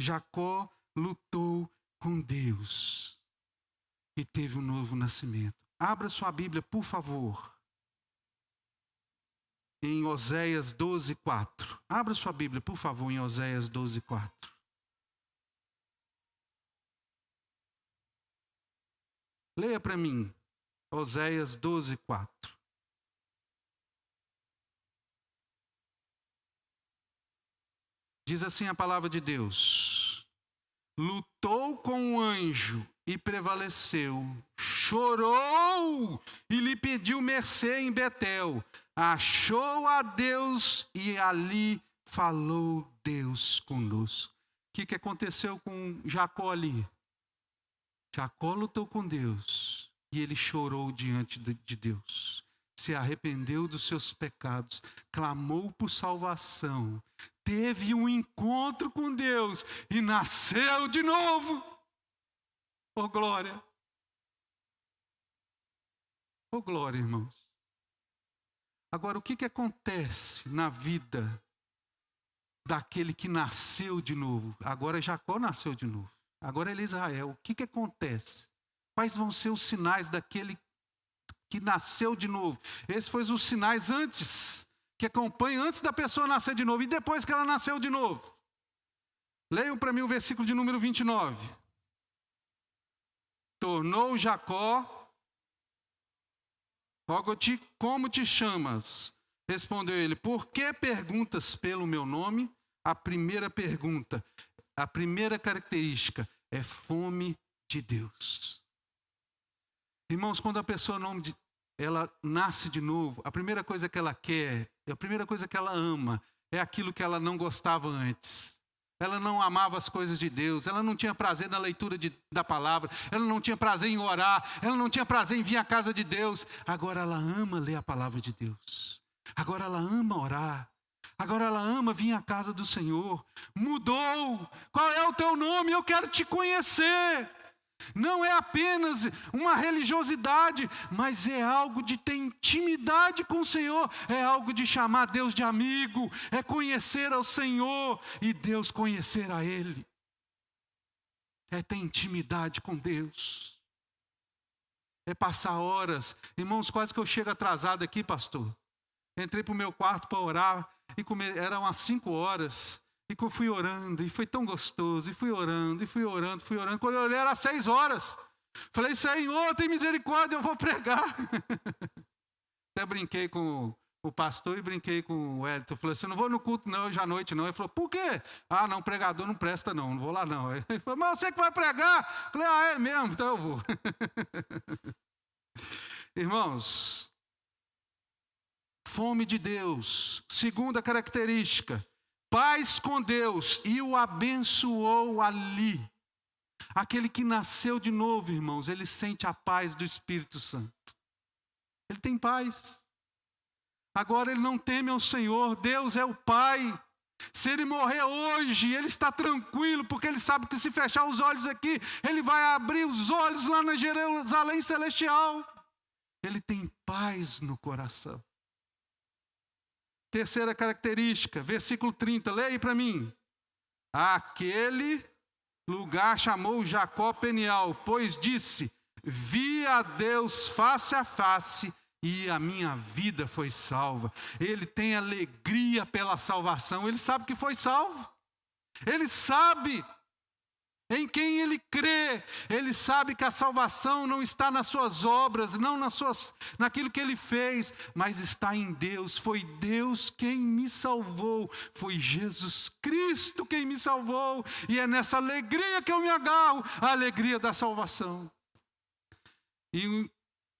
Jacó lutou com Deus e teve um novo nascimento. Abra sua Bíblia, por favor. Em Oséias 12:4. Abra sua Bíblia, por favor, em Oséias 12:4. Leia para mim, Oséias 12, 4. Diz assim a palavra de Deus: lutou com o anjo e prevaleceu, chorou e lhe pediu mercê em Betel, achou a Deus e ali falou Deus conosco. O que aconteceu com Jacó ali? Jacó lutou com Deus e ele chorou diante de Deus. Se arrependeu dos seus pecados, clamou por salvação, teve um encontro com Deus e nasceu de novo. Oh glória! Oh glória, irmãos. Agora, o que acontece na vida daquele que nasceu de novo? Agora Jacó nasceu de novo. Agora ele é Israel. O que acontece? Quais vão ser os sinais daquele que nasceu de novo? Esses foram os sinais antes, que acompanham antes da pessoa nascer de novo e depois que ela nasceu de novo. Leiam para mim o versículo de número 29. Tornou Jacó, rogo-te, como te chamas? Respondeu ele, por que perguntas pelo meu nome? A primeira pergunta, a primeira característica é fome de Deus. Irmãos, quando a pessoa ela nasce de novo, a primeira coisa que ela quer, a primeira coisa que ela ama, é aquilo que ela não gostava antes. Ela não amava as coisas de Deus, ela não tinha prazer na leitura da palavra, ela não tinha prazer em orar, ela não tinha prazer em vir à casa de Deus. Agora ela ama ler a palavra de Deus. Agora ela ama orar. Agora ela ama vir à casa do Senhor. Mudou. Qual é o teu nome? Eu quero te conhecer. Não é apenas uma religiosidade, mas é algo de ter intimidade com o Senhor, é algo de chamar Deus de amigo, é conhecer ao Senhor e Deus conhecer a Ele. É ter intimidade com Deus. É passar horas. Irmãos, quase que eu chego atrasado aqui, pastor. Entrei para o meu quarto para orar, e eram umas 5 horas. E que eu fui orando, e foi tão gostoso, e fui orando. Quando eu olhei, era 6 horas. Falei, Senhor, tem misericórdia, eu vou pregar. Até brinquei com o pastor e brinquei com o Elton. Eu falei assim, não vou no culto não, hoje à noite não. Ele falou, por quê? Ah, não, pregador não presta não, não vou lá não. Ele falou, mas você que vai pregar? Eu falei, é mesmo, então eu vou. Irmãos, fome de Deus. Segunda característica, paz com Deus, e o abençoou ali. Aquele que nasceu de novo, irmãos, ele sente a paz do Espírito Santo. Ele tem paz. Agora ele não teme ao Senhor, Deus é o Pai. Se ele morrer hoje, ele está tranquilo, porque ele sabe que se fechar os olhos aqui, ele vai abrir os olhos lá na Jerusalém celestial. Ele tem paz no coração. Terceira característica, versículo 30, leia aí para mim. Aquele lugar chamou Jacó Peniel, pois disse, vi a Deus face a face e a minha vida foi salva. Ele tem alegria pela salvação, ele sabe que foi salvo. Ele sabe em quem ele crê, ele sabe que a salvação não está nas suas obras, não naquilo que ele fez, mas está em Deus. Foi Deus quem me salvou, foi Jesus Cristo quem me salvou, e é nessa alegria que eu me agarro, a alegria da salvação. E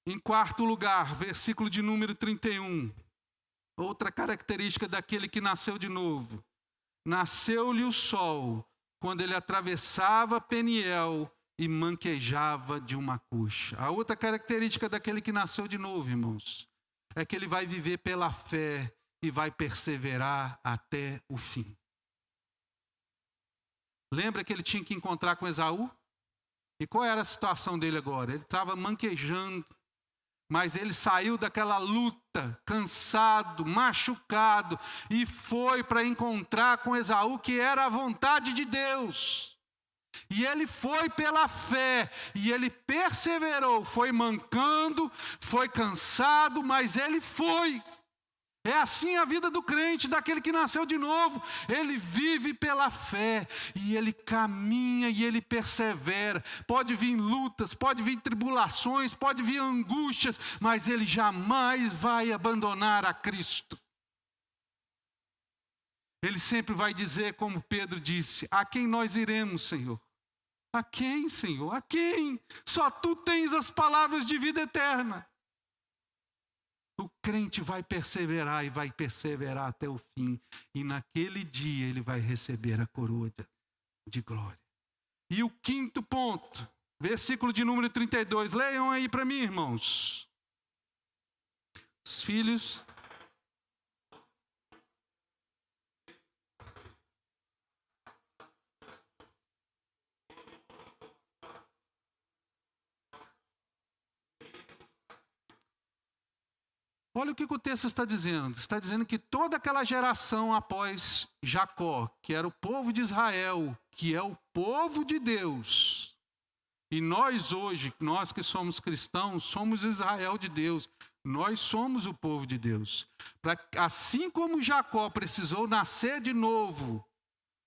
em quarto lugar, versículo de número 31, outra característica daquele que nasceu de novo, nasceu-lhe o sol, quando ele atravessava Peniel e manquejava de uma cuxa. A outra característica daquele que nasceu de novo, irmãos, é que ele vai viver pela fé e vai perseverar até o fim. Lembra que ele tinha que encontrar com Esaú? E qual era a situação dele agora? Ele estava manquejando, mas ele saiu daquela luta, cansado, machucado, e foi para encontrar com Esaú, que era a vontade de Deus. E ele foi pela fé, e ele perseverou, foi mancando, foi cansado, mas ele foi. É assim a vida do crente, daquele que nasceu de novo. Ele vive pela fé, e ele caminha e ele persevera. Pode vir lutas, pode vir tribulações, pode vir angústias, mas ele jamais vai abandonar a Cristo. Ele sempre vai dizer, como Pedro disse: a quem nós iremos, Senhor? A quem, Senhor? A quem? Só tu tens as palavras de vida eterna. O crente vai perseverar e vai perseverar até o fim. E naquele dia ele vai receber a coroa de glória. E o quinto ponto, versículo de número 32. Leiam aí para mim, irmãos. Os filhos... Olha o que o texto está dizendo. Está dizendo que toda aquela geração após Jacó, que era o povo de Israel, que é o povo de Deus. E nós hoje, nós que somos cristãos, somos Israel de Deus. Nós somos o povo de Deus. Assim como Jacó precisou nascer de novo,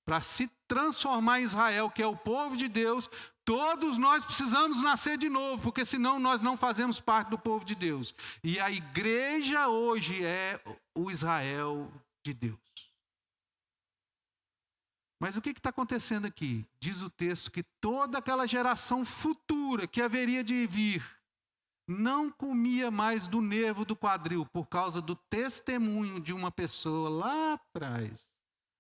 para se transformar em Israel, que é o povo de Deus, todos nós precisamos nascer de novo, porque senão nós não fazemos parte do povo de Deus. E a igreja hoje é o Israel de Deus. Mas o que está acontecendo aqui? Diz o texto que toda aquela geração futura que haveria de vir, não comia mais do nervo do quadril, por causa do testemunho de uma pessoa lá atrás.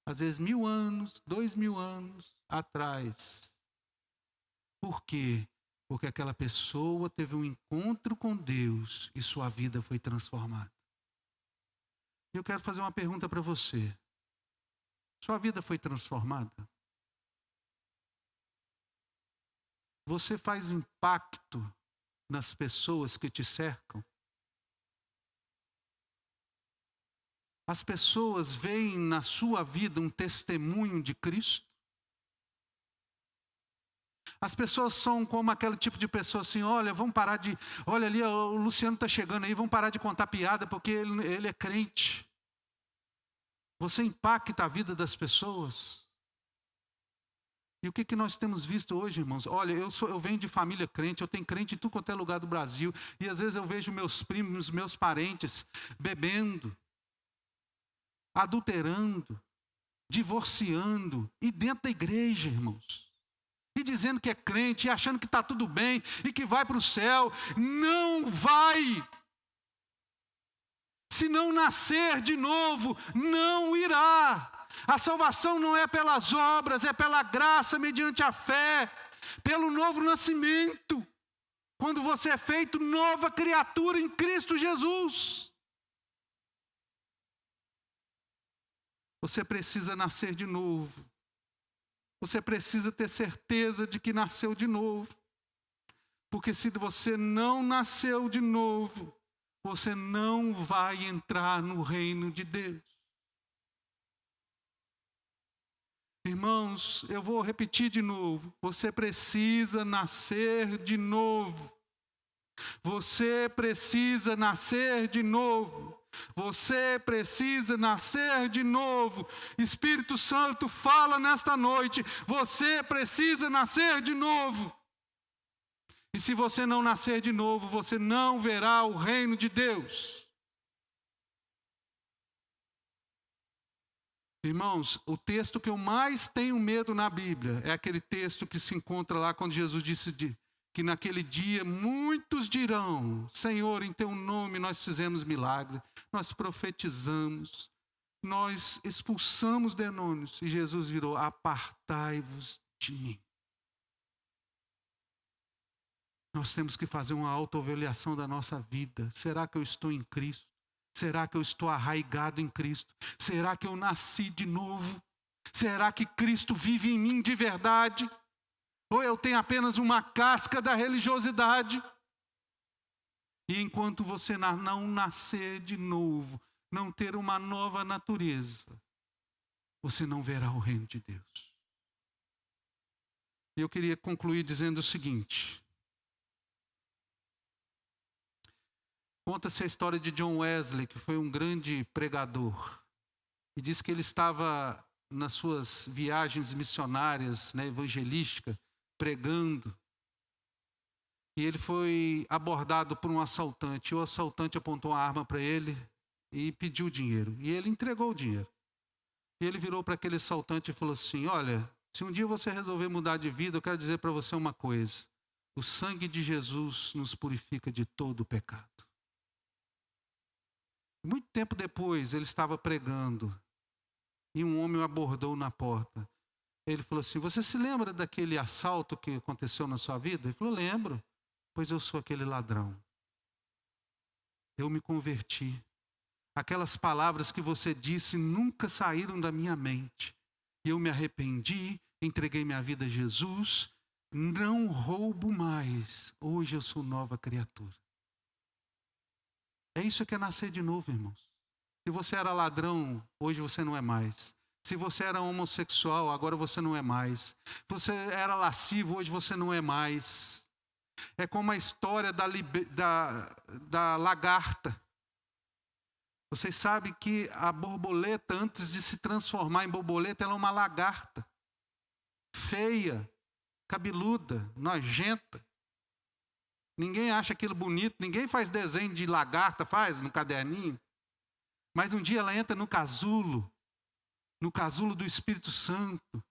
Às vezes 1000 anos, 2000 anos atrás. Por quê? Porque aquela pessoa teve um encontro com Deus e sua vida foi transformada. Eu quero fazer uma pergunta para você. Sua vida foi transformada? Você faz impacto nas pessoas que te cercam? As pessoas veem na sua vida um testemunho de Cristo? As pessoas são como aquele tipo de pessoa assim: olha, vamos parar de... Olha ali, o Luciano está chegando aí, vamos parar de contar piada porque ele é crente. Você impacta a vida das pessoas? E o que nós temos visto hoje, irmãos? Olha, eu venho de família crente, eu tenho crente em tudo quanto é lugar do Brasil. E às vezes eu vejo meus primos, meus parentes bebendo, adulterando, divorciando, e dentro da igreja, irmãos. E dizendo que é crente, e achando que está tudo bem, e que vai para o céu. Não vai! Se não nascer de novo, não irá. A salvação não é pelas obras, é pela graça mediante a fé, pelo novo nascimento. Quando você é feito nova criatura em Cristo Jesus. Você precisa nascer de novo. Você precisa ter certeza de que nasceu de novo. Porque se você não nasceu de novo, você não vai entrar no reino de Deus. Irmãos, eu vou repetir de novo. Você precisa nascer de novo. Você precisa nascer de novo. Você precisa nascer de novo. Espírito Santo fala nesta noite. Você precisa nascer de novo. E se você não nascer de novo, você não verá o reino de Deus. Irmãos, o texto que eu mais tenho medo na Bíblia é aquele texto que se encontra lá quando Jesus disse que naquele dia muitos dirão: Senhor, em teu nome nós fizemos milagre, nós profetizamos, nós expulsamos demônios. E Jesus virou: apartai-vos de mim. Nós temos que fazer uma autoavaliação da nossa vida. Será que eu estou em Cristo? Será que eu estou arraigado em Cristo? Será que eu nasci de novo? Será que Cristo vive em mim de verdade? Ou eu tenho apenas uma casca da religiosidade? E enquanto você não nascer de novo, não ter uma nova natureza, você não verá o reino de Deus. E eu queria concluir dizendo o seguinte: Conta-se a história de John Wesley, que foi um grande pregador. E diz que ele estava nas suas viagens missionárias, né, evangelísticas, pregando. E ele foi abordado por um assaltante. E o assaltante apontou uma arma para ele e pediu dinheiro. E ele entregou o dinheiro. E ele virou para aquele assaltante e falou assim: olha, se um dia você resolver mudar de vida, eu quero dizer para você uma coisa. O sangue de Jesus nos purifica de todo o pecado. Muito tempo depois, ele estava pregando. E um homem o abordou na porta. Ele falou assim: você se lembra daquele assalto que aconteceu na sua vida? Ele falou: lembro, pois eu sou aquele ladrão. Eu me converti. Aquelas palavras que você disse nunca saíram da minha mente. E eu me arrependi, entreguei minha vida a Jesus, não roubo mais. Hoje eu sou nova criatura. É isso que é nascer de novo, irmãos. Se você era ladrão, hoje você não é mais. Se você era homossexual, agora você não é mais. Você era lascivo, hoje você não é mais. É como a história da lagarta. Vocês sabem que a borboleta, antes de se transformar em borboleta, ela é uma lagarta. Feia, cabeluda, nojenta. Ninguém acha aquilo bonito, ninguém faz desenho de lagarta, faz no caderninho. Mas um dia ela entra no casulo do Espírito Santo.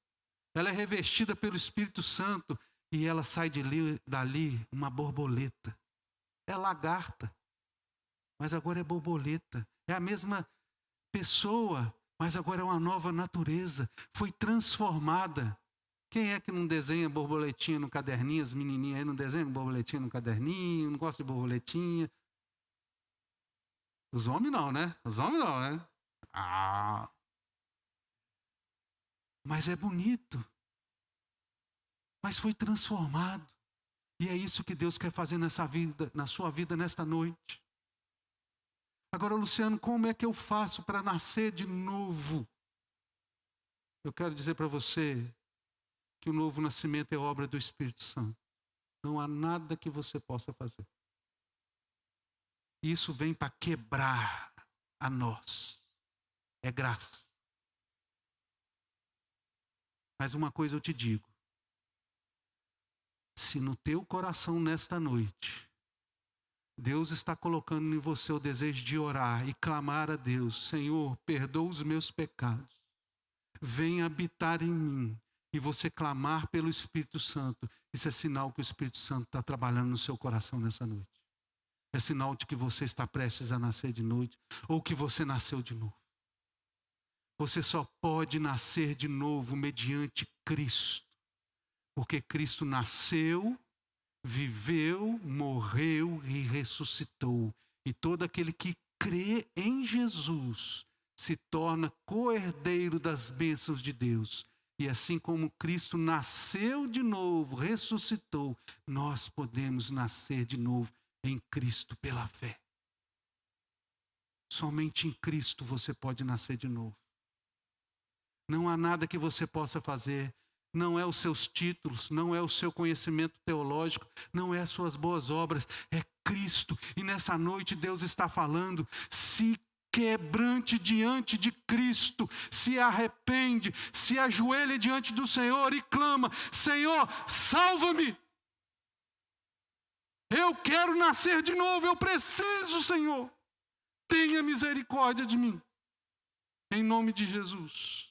Ela é revestida pelo Espírito Santo e ela sai dali uma borboleta. É lagarta, mas agora é borboleta. É a mesma pessoa, mas agora é uma nova natureza. Foi transformada. Quem é que não desenha borboletinha no caderninho? As menininhas aí não desenham borboletinha no caderninho, não gostam de borboletinha. Os homens não, né? Os homens não, né? Mas é bonito. Mas foi transformado. E é isso que Deus quer fazer nessa vida, na sua vida nesta noite. Agora, Luciano, como é que eu faço para nascer de novo? Eu quero dizer para você que o novo nascimento é obra do Espírito Santo. Não há nada que você possa fazer. Isso vem para quebrar a nós. É graça. Mas uma coisa eu te digo. Se no teu coração nesta noite, Deus está colocando em você o desejo de orar e clamar a Deus: Senhor, perdoa os meus pecados. Venha habitar em mim. E você clamar pelo Espírito Santo, isso é sinal que o Espírito Santo está trabalhando no seu coração nessa noite. É sinal de que você está prestes a nascer de noite, ou que você nasceu de novo. Você só pode nascer de novo mediante Cristo. Porque Cristo nasceu, viveu, morreu e ressuscitou. E todo aquele que crê em Jesus se torna co-herdeiro das bênçãos de Deus. E assim como Cristo nasceu de novo, ressuscitou, nós podemos nascer de novo em Cristo pela fé. Somente em Cristo você pode nascer de novo. Não há nada que você possa fazer. Não é os seus títulos, não é o seu conhecimento teológico, não é as suas boas obras, é Cristo. E nessa noite Deus está falando: se quebrante diante de Cristo, se arrepende, se ajoelha diante do Senhor e clama: Senhor, salva-me. Eu quero nascer de novo, eu preciso, Senhor. Tenha misericórdia de mim. Em nome de Jesus.